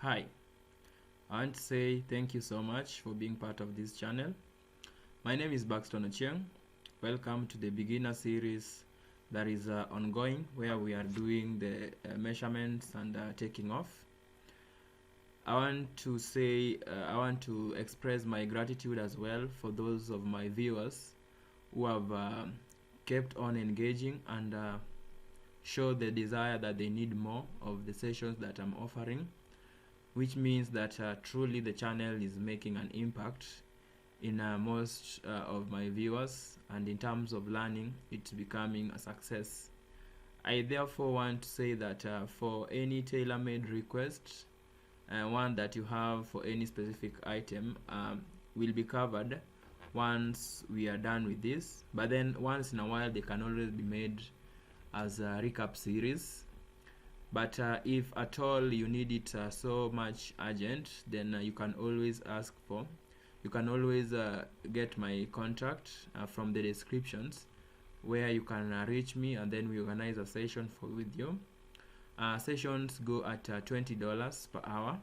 Hi, I want to say thank you so much for being part of this channel. My name is Baxton Ochieng. Welcome to the beginner series that is ongoing, where we are doing the measurements and taking off. I want to express my gratitude as well for those of my viewers who have kept on engaging and show the desire that they need more of the sessions that I'm offering, which means that truly the channel is making an impact in most of my viewers, and in terms of learning, it's becoming a success. I therefore want to say that for any tailor-made request, one that you have for any specific item will be covered once we are done with this, but then once in a while they can always be made as a recap series. But if at all you need it so much urgent, then you can always get my contact from the descriptions, where you can reach me, and then we organize a session with you. Sessions go at $20 per hour,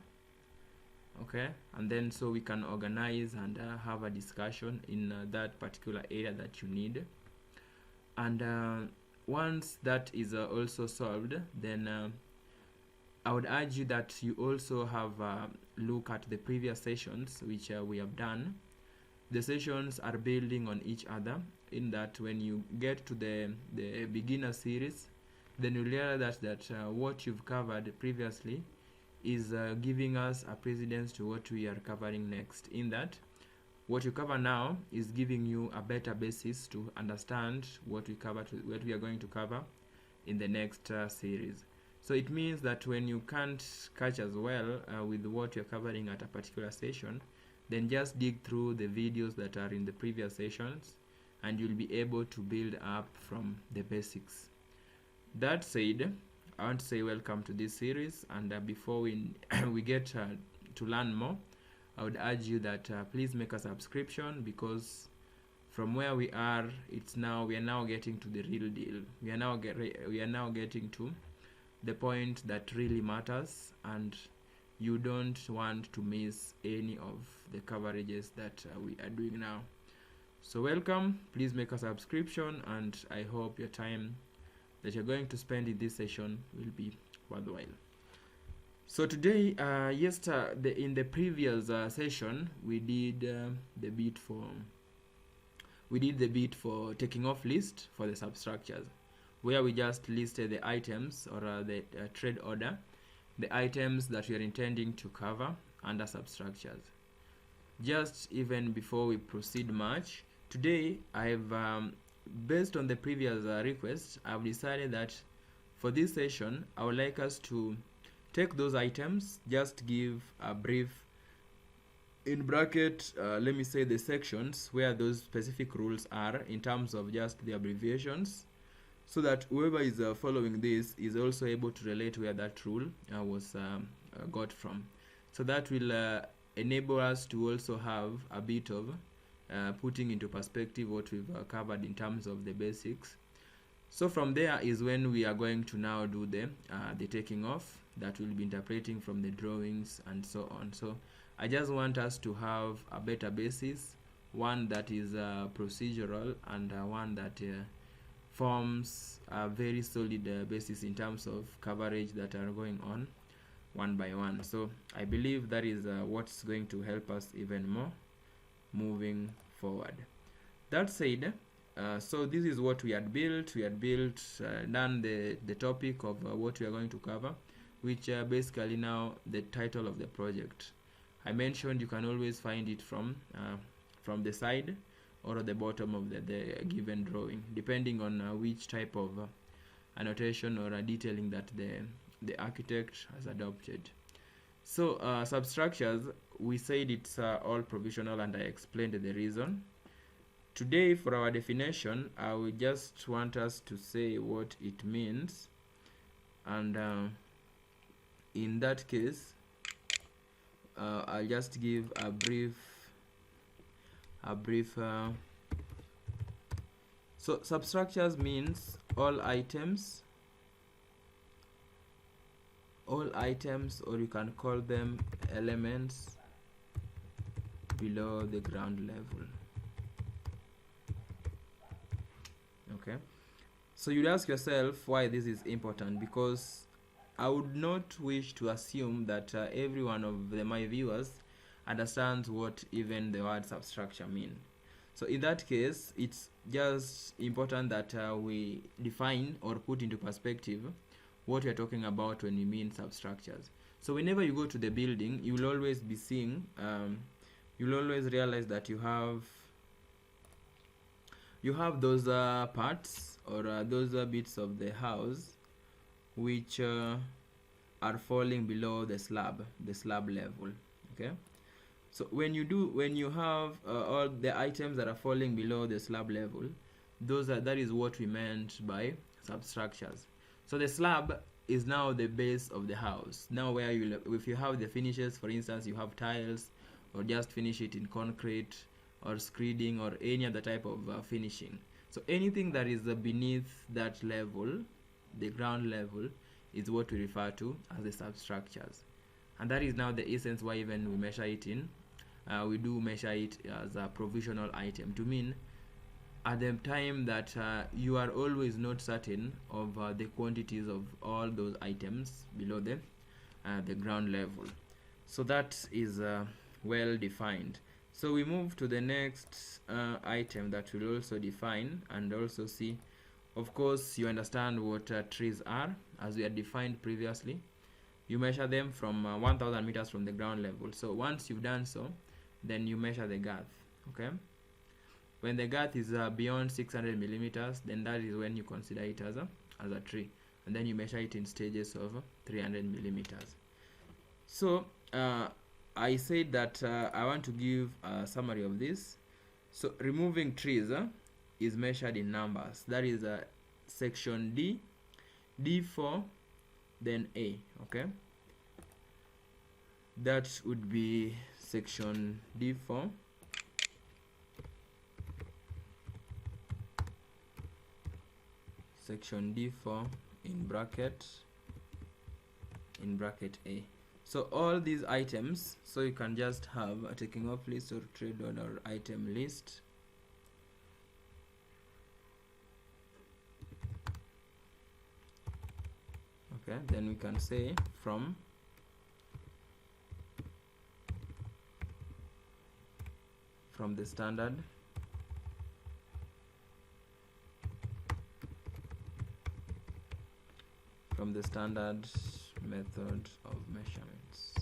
okay, and then so we can organize and have a discussion in that particular area that you need. And once that is also solved, then I would urge you that you also have a look at the previous sessions which we have done. The sessions are building on each other, in that when you get to the beginner series, then you realize that what you've covered previously is giving us a precedence to what we are covering next, in that what you cover now is giving you a better basis to understand what we are going to cover in the next series. So it means that when you can't catch as well with what you're covering at a particular session, then just dig through the videos that are in the previous sessions, and you'll be able to build up from the basics. That said, I want to say welcome to this series, and before we we get to learn more, I would urge you that please make a subscription, because from where we are, we are now getting to the real deal. We are now getting to the point that really matters, and you don't want to miss any of the coverages that we are doing now. So welcome, please make a subscription, and I hope your time that you're going to spend in this session will be worthwhile. So today, in the previous session, we did the bit for taking off list for the substructures, where we just listed the items, or the trade order, the items that we are intending to cover under substructures. Just even before we proceed much, today I've based on the previous request, I've decided that for this session I would like us to take those items, just give a brief, in bracket, let me say the sections where those specific rules are, in terms of just the abbreviations, so that whoever is following this is also able to relate where that rule was got from. So that will enable us to also have a bit of putting into perspective what we've covered in terms of the basics. So from there is when we are going to now do the taking off, that will be interpreting from the drawings and so on. So I just want us to have a better basis, one that is procedural, and one that forms a very solid basis in terms of coverage that are going on one by one. So I believe that is what's going to help us even more moving forward. That said, so this is what we had built. We had done the topic of what we are going to cover, which basically now the title of the project. I mentioned you can always find it from the side or at the bottom of the given drawing, depending on which type of annotation or detailing that the architect has adopted. So substructures, we said it's all provisional, and I explained the reason. Today, for our definition, I will just want us to say what it means, and in that case, I'll just give a brief so substructures means all items all items, or you can call them elements, below the ground level. Okay, so you'd ask yourself why this is important, because I would not wish to assume that every one of my viewers understands what even the word substructure mean. So in that case, it's just important that we define or put into perspective what we are talking about when we mean substructures. So whenever you go to the building, you will always be seeing, you will always realize that you have those parts, or those bits of the house which are falling below the slab level. Okay, so when you have all the items that are falling below the slab level, that is what we meant by substructures. So the slab is now the base of the house. Now where if you have the finishes, for instance, you have tiles, or just finish it in concrete or screeding or any other type of finishing. So anything that is beneath that level, the ground level, is what we refer to as the substructures. And that is now the essence why even we measure it in, we do measure it as a provisional item, to mean at the time that you are always not certain of the quantities of all those items below the ground level. So that is well defined. So we move to the next item that will also define and also see. Of course, you understand what trees are, as we had defined previously. You measure them from 1000 meters from the ground level. So once you've done so, then you measure the girth. Okay, when the girth is beyond 600 millimeters, then that is when you consider it as a tree, and then you measure it in stages of 300 millimeters. So I said that I want to give a summary of this. So removing trees is measured in numbers. That is section D, D4, then A. Okay, that would be section D4. Section D4 in bracket A. So all these items, so you can just have a taking off list or trade order item list. Okay, then we can say from the standard method of measurements.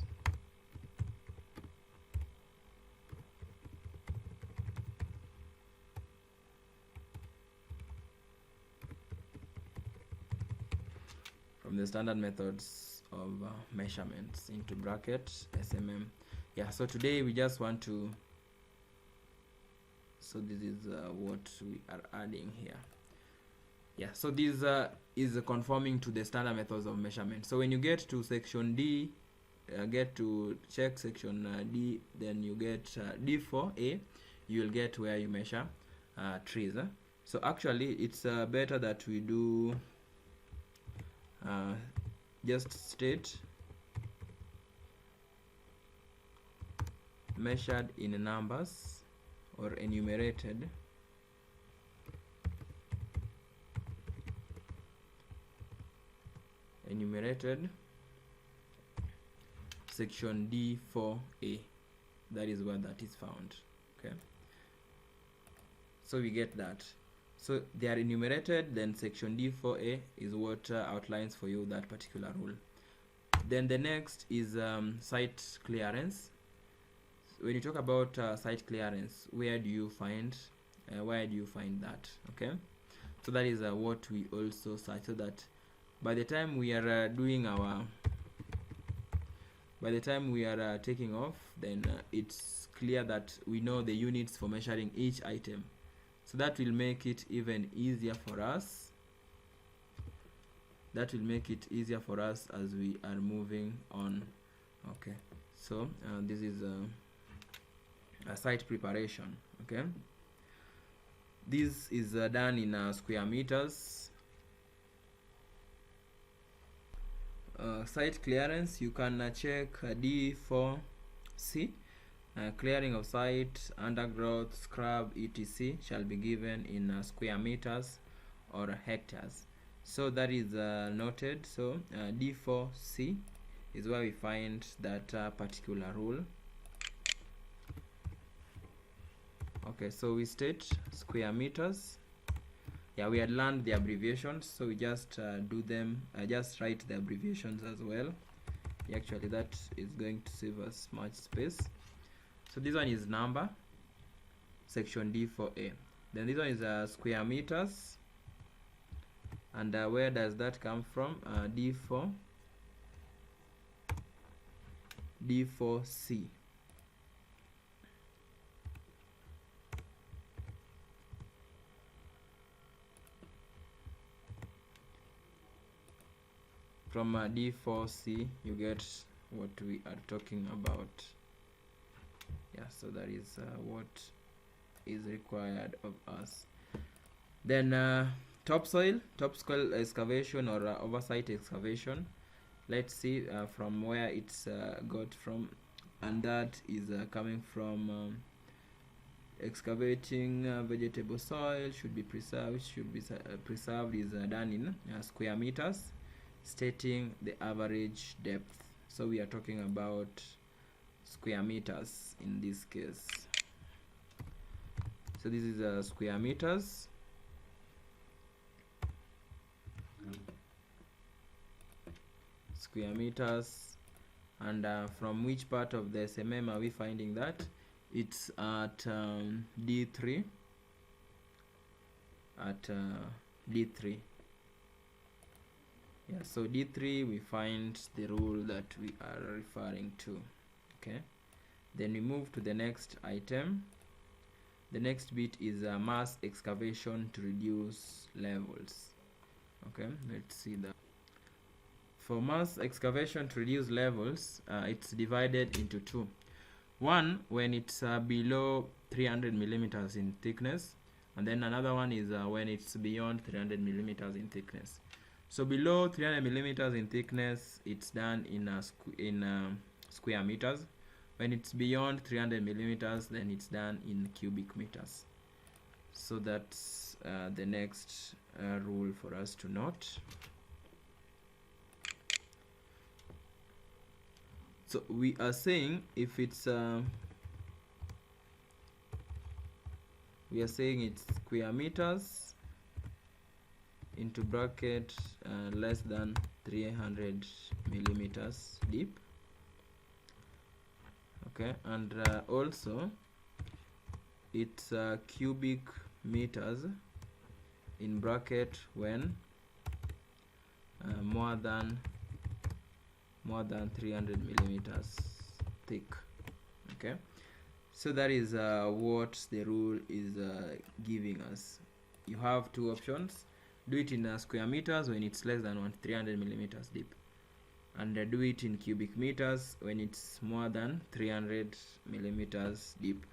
From the standard methods of measurements into bracket SMM. Yeah, so today we just want to, so this is what we are adding here. Yeah, so this is conforming to the standard methods of measurement. So when you get to section D, get to check section D, then you get D4A, you will get where you measure trees. So actually it's better that we do just state measured in numbers or enumerated section D4A. That is where that is found. Okay, so we get that. So they are enumerated, then section D4A is what outlines for you that particular rule. Then the next is site clearance. When you talk about site clearance, where do you find that? Okay, so that is what we also search, so that by the time we are taking off, then it's clear that we know the units for measuring each item. So that will make it even easier for us. That will make it easier for us as we are moving on. Okay, so this is a site preparation. Okay, this is done in square meters. Site clearance, you can check D4C. Clearing of site, undergrowth, scrub, etc. shall be given in square meters or hectares. So that is noted. So D4C is where we find that particular rule. Okay, so we state square meters. Yeah, we had learned the abbreviations, so we just do them. Just write the abbreviations as well. Actually, that is going to save us much space. So this one is number, section D4A. Then this one is square meters. And where does that come from? D4C. From D4C, you get what we are talking about. Yeah, so that is what is required of us. Then topsoil excavation or oversight excavation. Let's see from where it's got from, and that is coming from excavating vegetable soil should be preserved. Preserved is done in square meters, stating the average depth. So we are talking about square meters in this case. So this is square meters. Square meters. And from which part of the SMM are we finding that? It's at D3. At D3. Yeah, so D3 we find the rule that we are referring to. Okay, then we move to the next item. The next bit is mass excavation to reduce levels. Okay, let's see that. For mass excavation to reduce levels, it's divided into two. One, when it's below 300 millimeters in thickness, and then another one is when it's beyond 300 millimeters in thickness. So below 300 millimeters in thickness, it's done in square meters. When it's beyond 300 millimeters, then it's done in cubic meters. So that's the next rule for us to note. So we are saying if it's we are saying it's square meters into bracket less than 300 millimeters deep. Okay, and also it's cubic meters in bracket when more than 300 millimeters thick. Okay, so that is what the rule is giving us. You have two options: do it in square meters when it's less than 300 millimeters deep, and do it in cubic meters when it's more than 300 millimeters deep.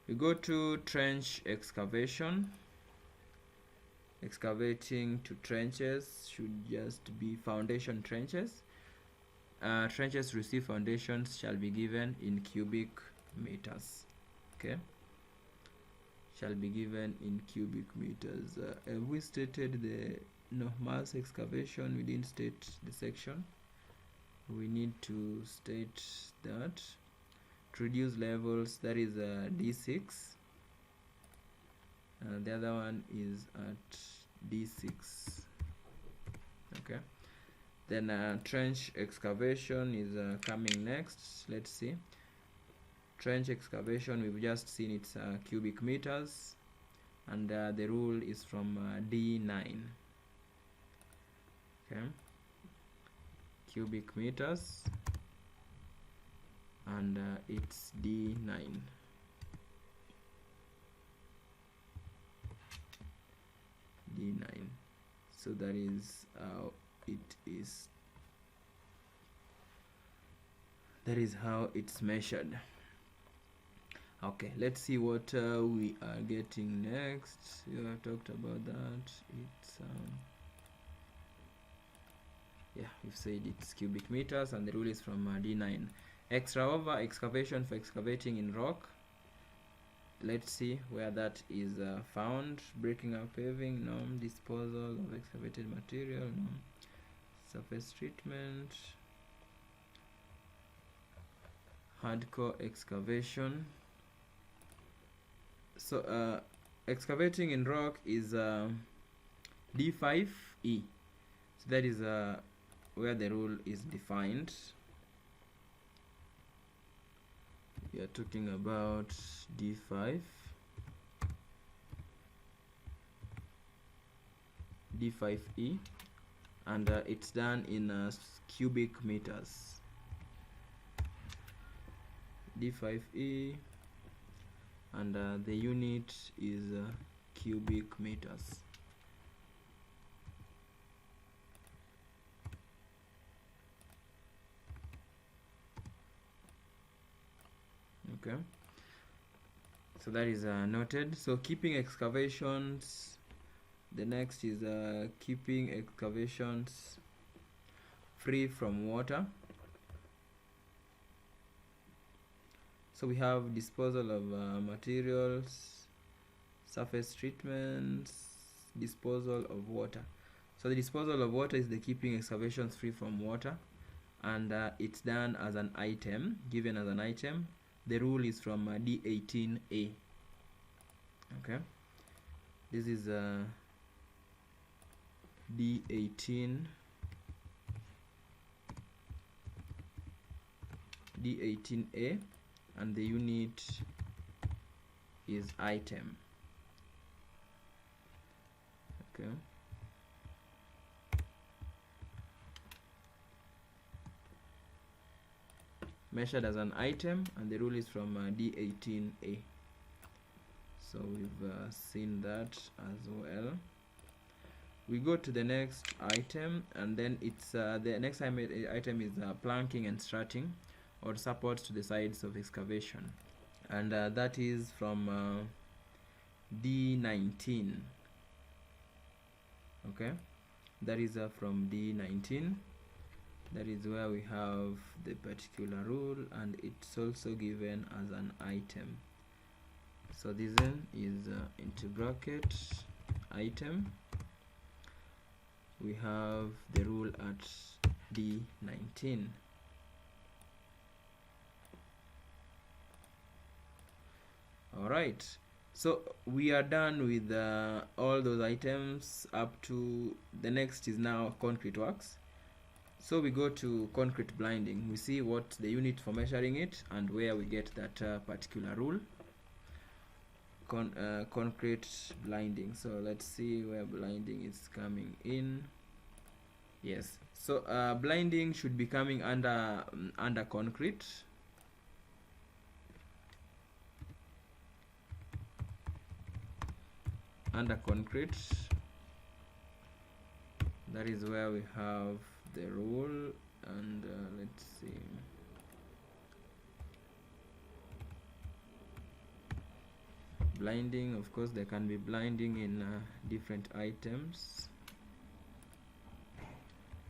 We go to trench excavation. Excavating to trenches should just be foundation trenches. Trenches receive foundations shall be given in cubic meters. Okay, shall be given in cubic meters. Have we stated the mass excavation? We didn't state the section. We need to state that. To reduce levels, that is D6. The other one is at D6. Okay, then trench excavation is coming next. Let's see. Trench excavation, we've just seen it's cubic meters, and the rule is from D9. Okay, cubic meters, and it's D9. D9. So that is how it is. That is how it's measured. Okay, let's see what we are getting next. We have talked about that. It's yeah, we've said it's cubic meters, and the rule is from D9. Extra over excavation for excavating in rock. Let's see where that is found. Breaking up paving, no. Disposal of excavated material, no. Surface treatment. Hardcore excavation. So excavating in rock is D5E. So that is where the rule is defined. We are talking about D5, D5E, and it's done in cubic meters. D5E, and the unit is cubic meters. Okay, so that is noted. So keeping excavations, the next is keeping excavations free from water. So we have disposal of materials, surface treatments, disposal of water. So the disposal of water is the keeping excavations free from water, and it's done as an item, given as an item. The rule is from D18A. Okay, this is D18, D18A, and the unit is item. Okay, measured as an item, and the rule is from D18A. So we've seen that as well. We go to the next item, and then it's the next item is planking and strutting, or supports to the sides of excavation, and that is from D19. Okay, that is from D19. That is where we have the particular rule, and it's also given as an item. So this one is into bracket item. We have the rule at D19. Alright, so we are done with all those items up to the next is now concrete works. So we go to concrete blinding. We see what the unit for measuring it and where we get that particular rule. Concrete blinding. So let's see where blinding is coming in. Yes, so blinding should be coming under concrete. Under concrete, that is where we have the rule, and let's see. Blinding, of course, there can be blinding in different items.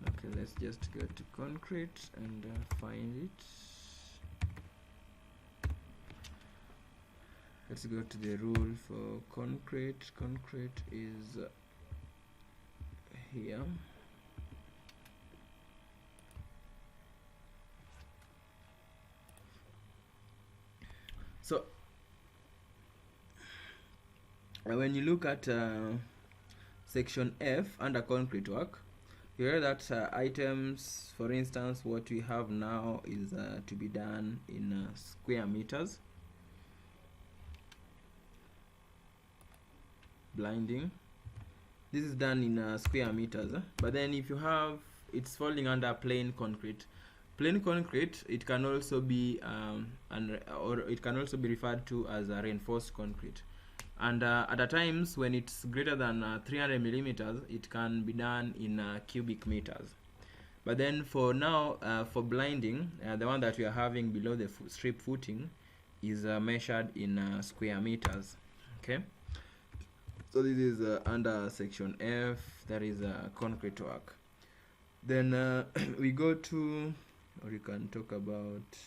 Okay, let's just go to concrete and find it. Let's go to the rule for concrete. Concrete is here. So when you look at section F under concrete work, you hear that items, for instance, what we have now is to be done in square meters. Blinding, this is done in square meters, but then if you have, it's falling under plain concrete. Plain concrete, it can also be or it can also be referred to as a reinforced concrete, and at times when it's greater than 300 millimeters, it can be done in cubic meters. But then for now, for blinding, the one that we are having below the strip footing is measured in square meters. Okay, so this is under section F, that is concrete work. Then we go to, or you can talk about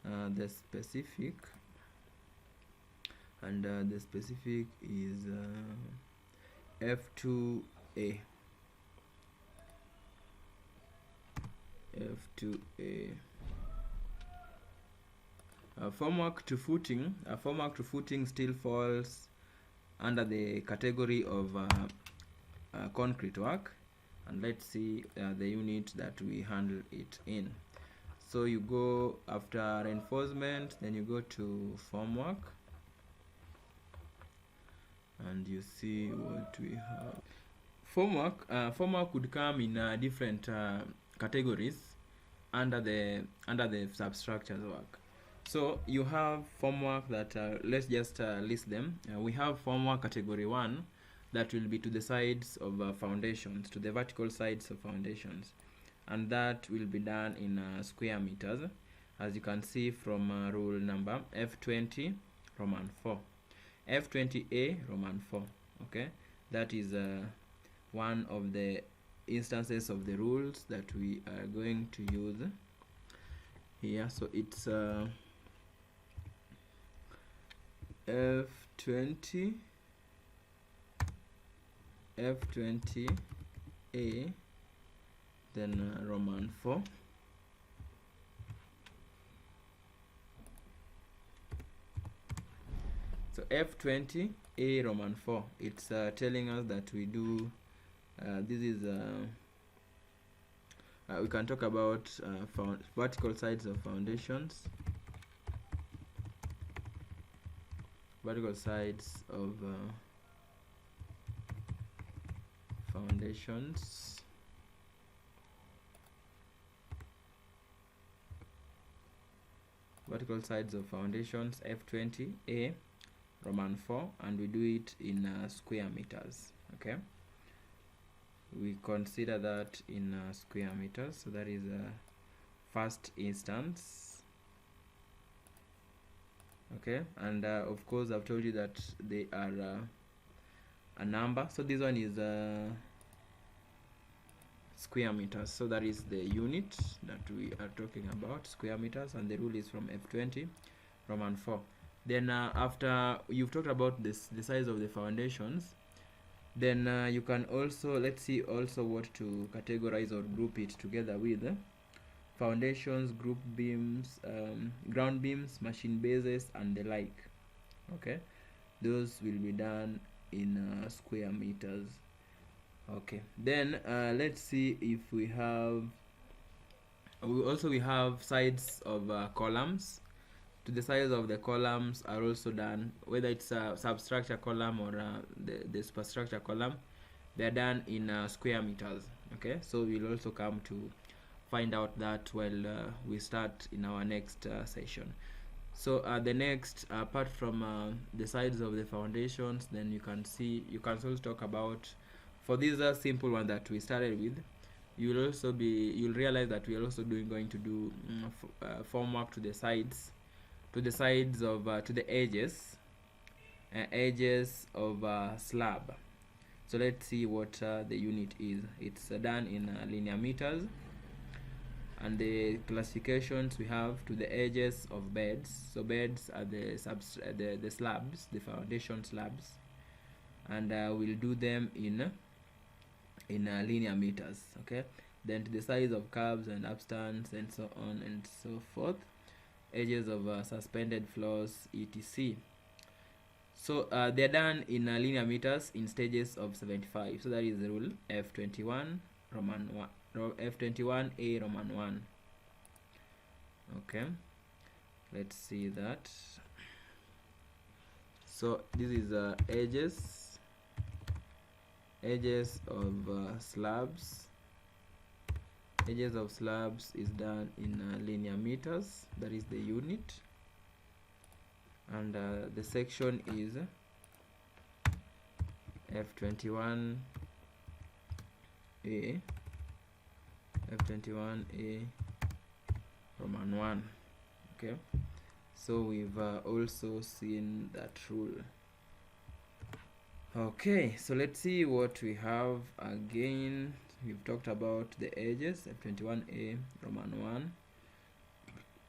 the specific, and the specific is F2A. F2A. Formwork to footing. Formwork to footing still falls under the category of concrete work, and let's see the unit that we handle it in. So you go after reinforcement, then you go to formwork, and you see what we have. Formwork would come in different categories under the substructures work. So you have formwork that let's just list them. We have formwork category 1, that will be to the sides of foundations, to the vertical sides of foundations, and that will be done in square meters, as you can see from rule number F20 Roman 4, F20A Roman 4. Okay, that is one of the instances of the rules that we are going to use here. So it's F20, F20A, then Roman 4. So F20A Roman 4, it's telling us that we do this is we can talk about vertical sides of foundations, vertical sides of foundations, vertical sides of foundations, F20A Roman 4, and we do it in square meters. Okay, we consider that in square meters, so that is first instance. Okay, and of course I've told you that they are a number, so this one is square meters, so that is the unit that we are talking about, square meters, and the rule is from F20 Roman 4. Then after you've talked about the size of the foundations, then you can also, let's see also what to categorize or group it together with foundations, group beams, ground beams, machine bases, and the like. Okay, those will be done in square meters. Okay, then let's see if we have, we have sides of columns. To the sides of the columns are also done, whether it's a substructure column or the superstructure column, they're done in square meters. Okay, so we'll also come to find out that while we start in our next session. So the next, apart from the sides of the foundations, then you can see, you can also talk about, for this simple one that we started with, you'll realize that we are also going to do formwork to the sides, to the edges of slab. So let's see what the unit is. It's done in linear meters, and the classifications we have to the edges of beds. So beds are the slabs, the foundation slabs, and we'll do them in linear meters. Okay, then to the size of curves and upstands and so on and so forth, edges of suspended floors, etc. So they're done in linear meters in stages of 75. So that is the rule F21 Roman 1, F21A Roman 1. Okay, let's see that. So this is edges of slabs. Edges of slabs is done in linear meters, that is the unit, and the section is F21A Roman 1. Okay, so we've also seen that rule. Okay, so let's see what we have again. we've talked about the edges, F21A Roman 1,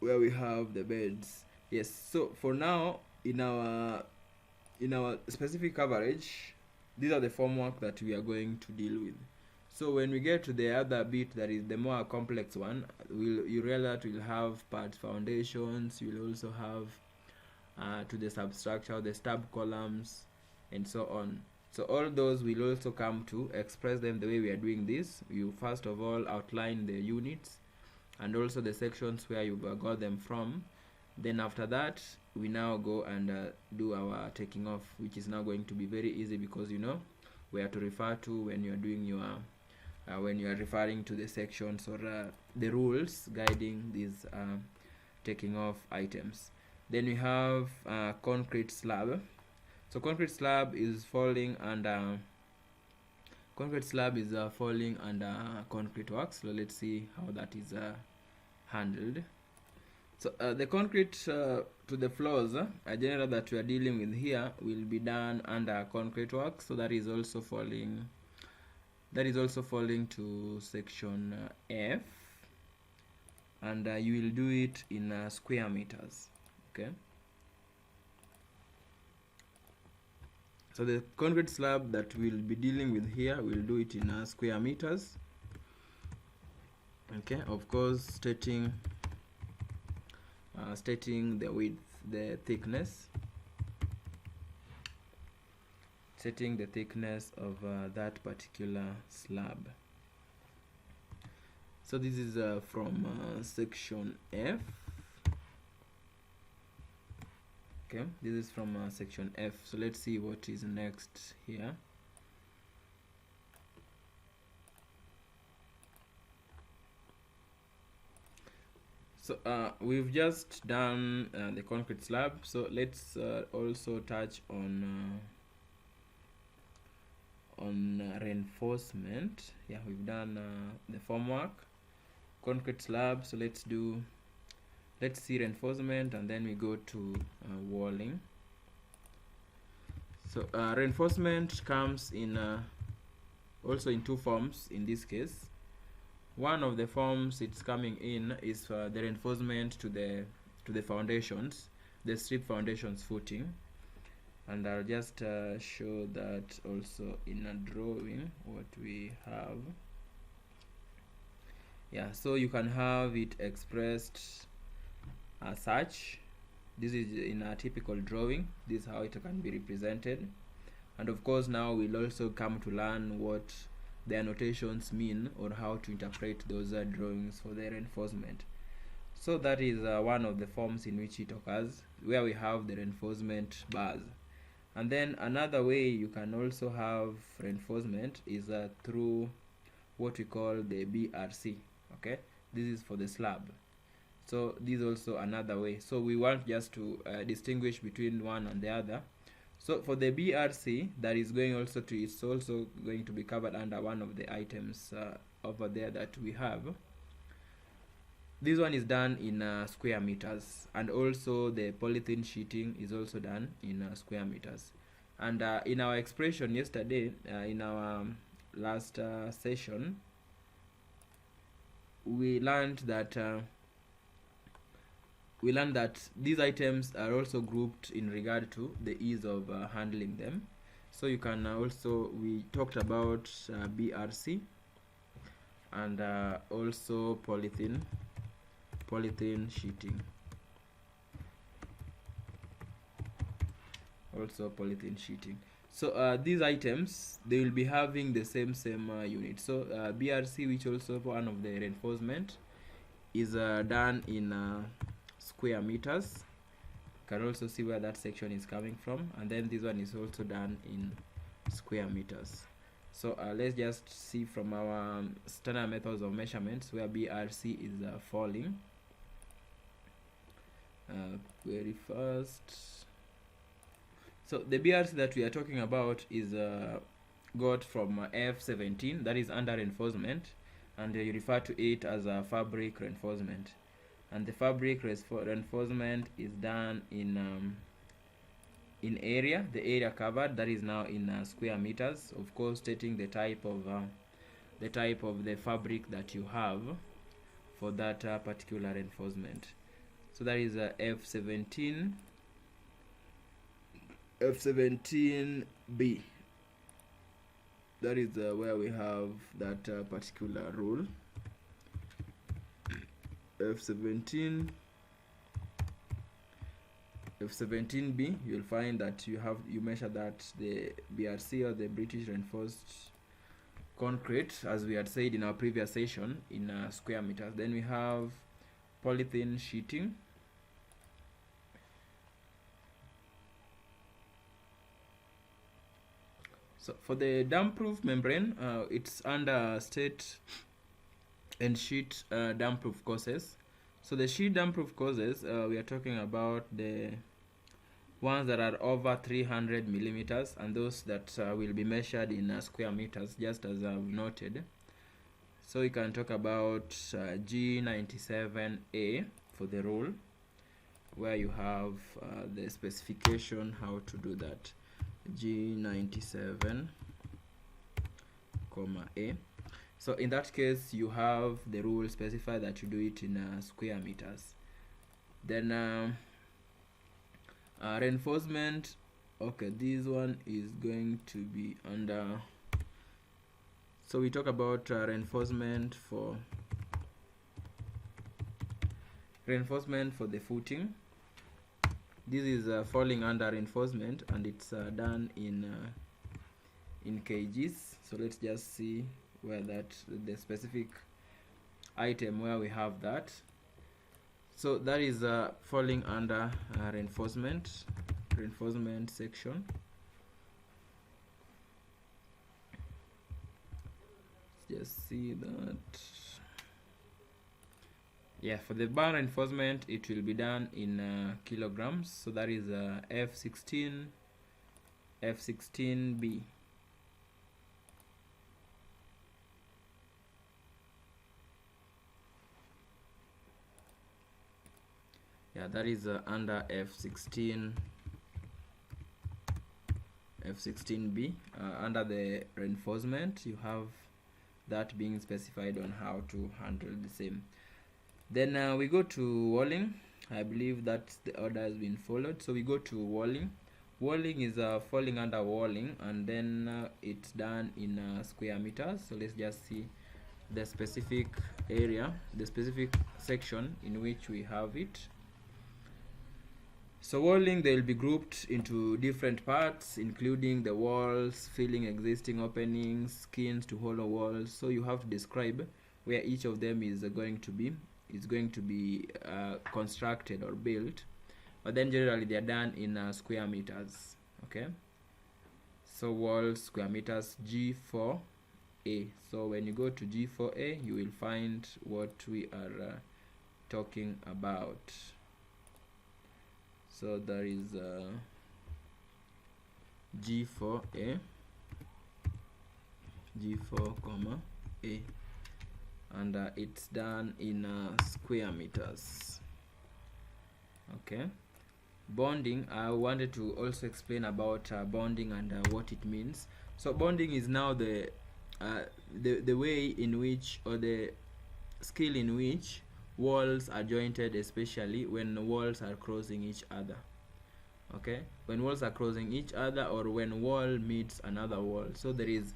where we have the beds. Yes, so for now, in our specific coverage, these are the formwork that we are going to deal with. So when we get to the other bit, that is the more complex one, you realize that we'll have part foundations, you'll also have to the substructure, the stub columns, and so on. So all those will also come to express them the way we are doing this. You first of all outline the units and also the sections where you got them from. Then after that, we now go and do our taking off, which is now going to be very easy, because you know where to refer to when you are doing your when you are referring to the sections or the rules guiding these taking off items. Then we have concrete slab. So concrete slab is falling under concrete works. So let's see how that is handled. So the concrete to the floors, general that we are dealing with here, will be done under concrete works. So that is also falling. That is also falling to section F, and you will do it in square meters. Okay. So the concrete slab that we'll be dealing with here, we'll do it in square meters. Okay, of course, stating the width, the thickness, setting the thickness of that particular slab. So this is from section F. Okay, this is from section F. So let's see what is next here. So we've just done the concrete slab. So let's also touch on reinforcement. Yeah, we've done the formwork, concrete slab. So let's see reinforcement, and then we go to walling. So reinforcement comes in also in two forms in this case. One of the forms it's coming in is the reinforcement to the foundations, the strip foundations footing, and I'll just show that also in a drawing what we have. Yeah, so you can have it expressed as such. This is in a typical drawing. This is how it can be represented, and of course now we'll also come to learn what the annotations mean or how to interpret those drawings for the reinforcement. So that is one of the forms in which it occurs, where we have the reinforcement bars. And then another way you can also have reinforcement is through what we call the BRC. Okay, this is for the slab. So this is also another way. So we want just to distinguish between one and the other. So for the BRC, that is going also to, it's also going to be covered under one of the items over there that we have. This one is done in square meters, and also the polythene sheeting is also done in square meters. And in our expression yesterday, in our last session, we learned that these items are also grouped in regard to the ease of handling them. So you can also, we talked about BRC and also polythene sheeting. So these items, they will be having the same unit. So BRC, which also one of the reinforcement, is done in square meters. You can also see where that section is coming from, and then this one is also done in square meters. So let's just see from our standard methods of measurements where BRC is falling. Very fast. So the BRC that we are talking about is got from F17, that is under reinforcement, and you refer to it as a fabric reinforcement. And the fabric reinforcement is done in the area covered, that is now in square meters, of course stating the type of the type of the fabric that you have for that particular reinforcement. So that is F17B. That is where we have that particular rule. F17B, you'll find that you measure that the BRC, or the British Reinforced Concrete, as we had said in our previous session, in square meters. Then we have polythene sheeting. So for the damp-proof membrane, it's under state and sheet damp-proof courses. So the sheet damp-proof courses, we are talking about the ones that are over 300 millimeters, and those that will be measured in square meters, just as I've noted. So you can talk about G97A for the rule, where you have the specification how to do that. G97, A. So in that case, you have the rule specify that you do it in square meters. Then reinforcement, okay, this one is going to be under, so we talk about reinforcement for the footing. This is falling under reinforcement, and it's done in kgs. So let's just see where the specific item where we have that. So that is falling under reinforcement section. Let's just see that. Yeah, for the bar reinforcement, it will be done in kilograms. So that is F16B. Yeah, that is under F16B. Under the reinforcement, you have that being specified on how to handle the same. Then we go to walling. I believe that the order has been followed. So we go to walling. Walling is falling under walling, and then it's done in square meters. So let's just see the specific area, the specific section in which we have it. So walling, they will be grouped into different parts, including the walls, filling existing openings, skins to hollow walls. So you have to describe where each of them is going to be constructed or built. But then generally they are done in square meters. Okay, so walls, square meters, G4A. So when you go to G4A, you will find what we are talking about. So there is G4A, G4, A, and it's done in square meters. Okay, bonding, I wanted to also explain about bonding and what it means. So bonding is now the way in which, or the skill in which, walls are jointed, especially when walls are crossing each other. Okay, when walls are crossing each other, or when wall meets another wall. So there is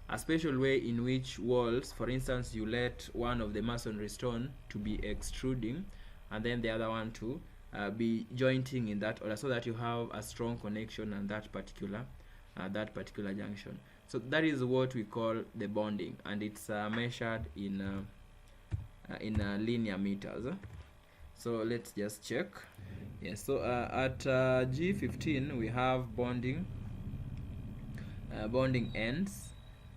a special way in which walls, for instance, you let one of the masonry stone to be extruding, and then the other one to be jointing in that order, so that you have a strong connection on that particular junction. So that is what we call the bonding, and it's measured in linear meters. So let's just check. Yes, so at G15 we have bonding ends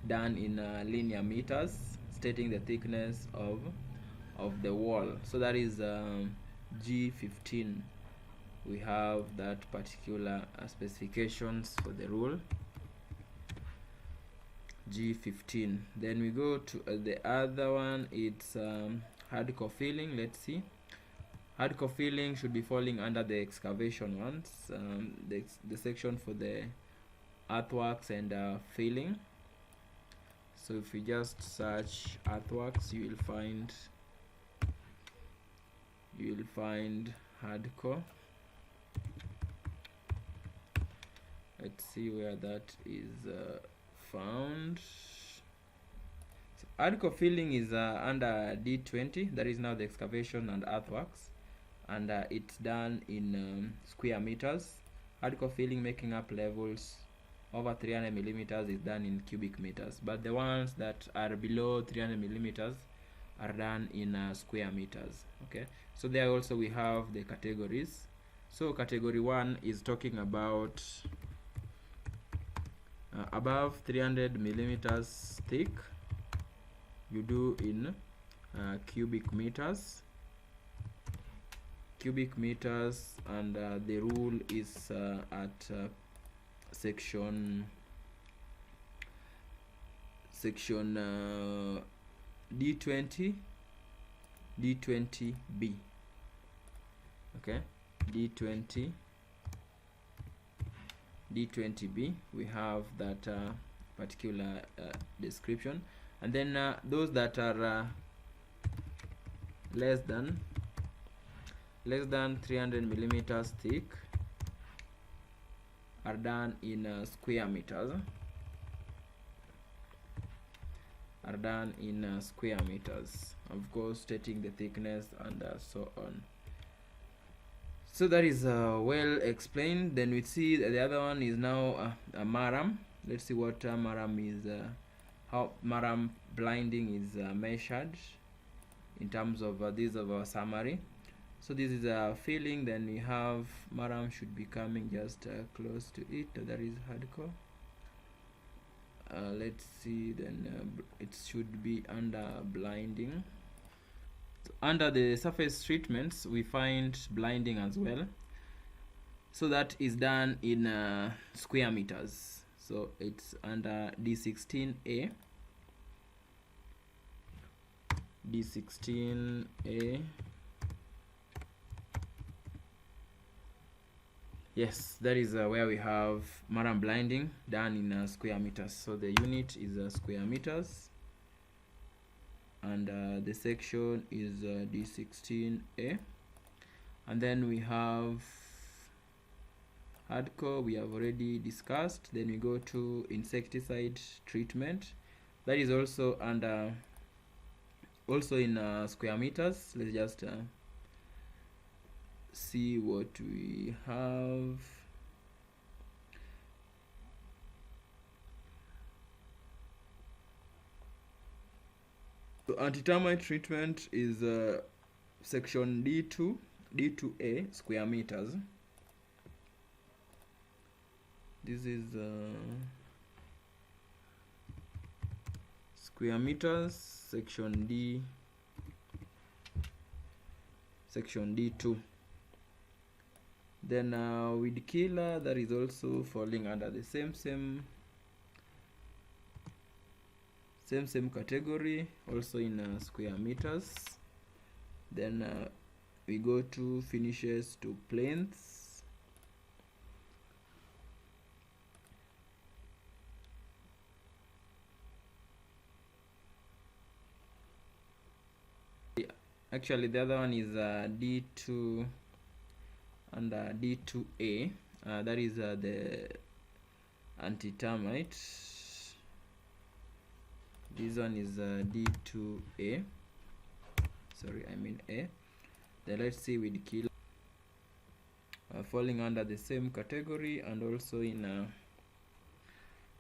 done in linear meters, stating the thickness of the wall. So that is G15. We have that particular specifications for the rule, G15. Then we go to the other one. It's hardcore filling. Let's see. Hardcore filling should be falling under the excavation ones, the section for the earthworks and filling. So if you just search earthworks, you will find hardcore. Let's see where that is found. So hardcore filling is under D20. That is now the excavation and earthworks, and it's done in square meters. Hardcore filling, making up levels over 300 millimeters, is done in cubic meters, but the ones that are below 300 millimeters are done in square meters. Okay, so there also we have the categories. So category 1 is talking about above 300 millimeters thick, you do in cubic meters, and the rule is at section D20B. Okay, D20B, we have that particular description. And then those that are less than 300 millimeters thick are done in square meters, of course stating the thickness and so on. So that is well explained. Then we see the other one is now a maram. Let's see what maram is, how maram blinding is measured in terms of this of our summary. So this is a filling, then we have maram should be coming just close to it. That is hardcore. Let's see, then it should be under blinding. So under the surface treatments we find blinding as well, so that is done in square meters. So it's under D16A. Yes, that is where we have maram blinding done in square meters. So the unit is square meters, and the section is D16A. And then we have hardcore, we have already discussed. Then we go to insecticide treatment, that is also under in square meters. Let's just see what we have. So anti-termite treatment is section D2A, square meters. This is square meters, section D2. Then weed killer, that is also falling under the same category, also in square meters. Then we go to finishes to planes. Actually the other one is D2 and D2A, that is the anti-termite. This one is D2A, sorry, I mean A. Then let's see with kill falling under the same category and also in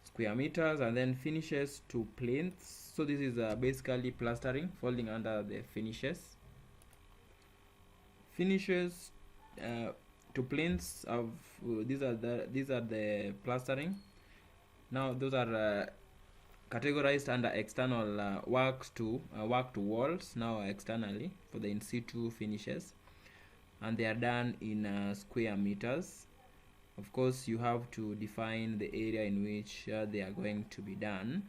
square meters. And then finishes to planes, so this is basically plastering, falling under the finishes to planes of these are the plastering. Now those are categorized under external work to walls, now externally for the in situ finishes, and they are done in square meters. Of course you have to define the area in which they are going to be done.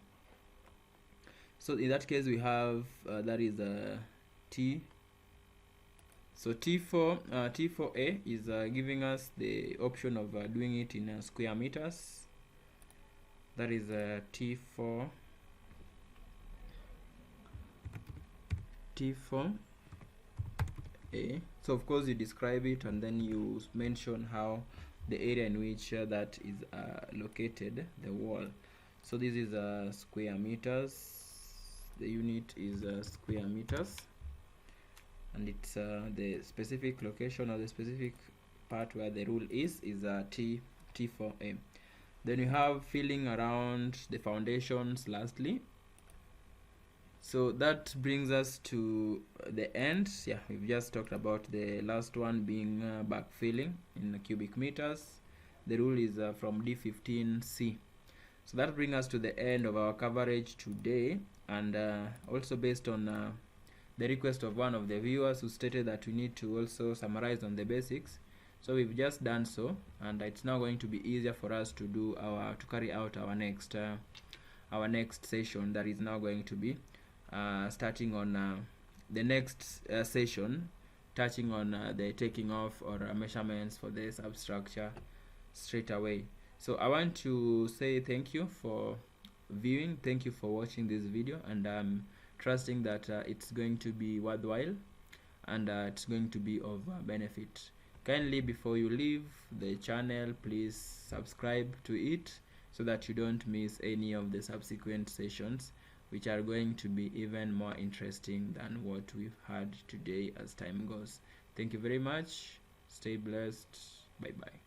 So in that case we have that is T. So T4A is giving us the option of doing it in square meters. That is T4. T4A. So of course you describe it and then you mention how the area in which that is located, the wall. So this is square meters. The unit is square meters, and it's the specific location or the specific part where the rule is T4A. Then you have filling around the foundations lastly. So that brings us to the end. Yeah, we've just talked about the last one being backfilling in cubic meters. The rule is from D15C. So that brings us to the end of our coverage today, and also based on the request of one of the viewers who stated that we need to also summarize on the basics. So we've just done so, and it's now going to be easier for us to do to carry out our next session, that is now going to be starting on the next session, touching on the taking off or measurements for the substructure straight away. So I want to say thank you for viewing, thank you for watching this video, and I'm trusting that it's going to be worthwhile and it's going to be of benefit. Kindly, before you leave the channel, please subscribe to it so that you don't miss any of the subsequent sessions, which are going to be even more interesting than what we've had today as time goes. Thank you very much. Stay blessed. Bye bye.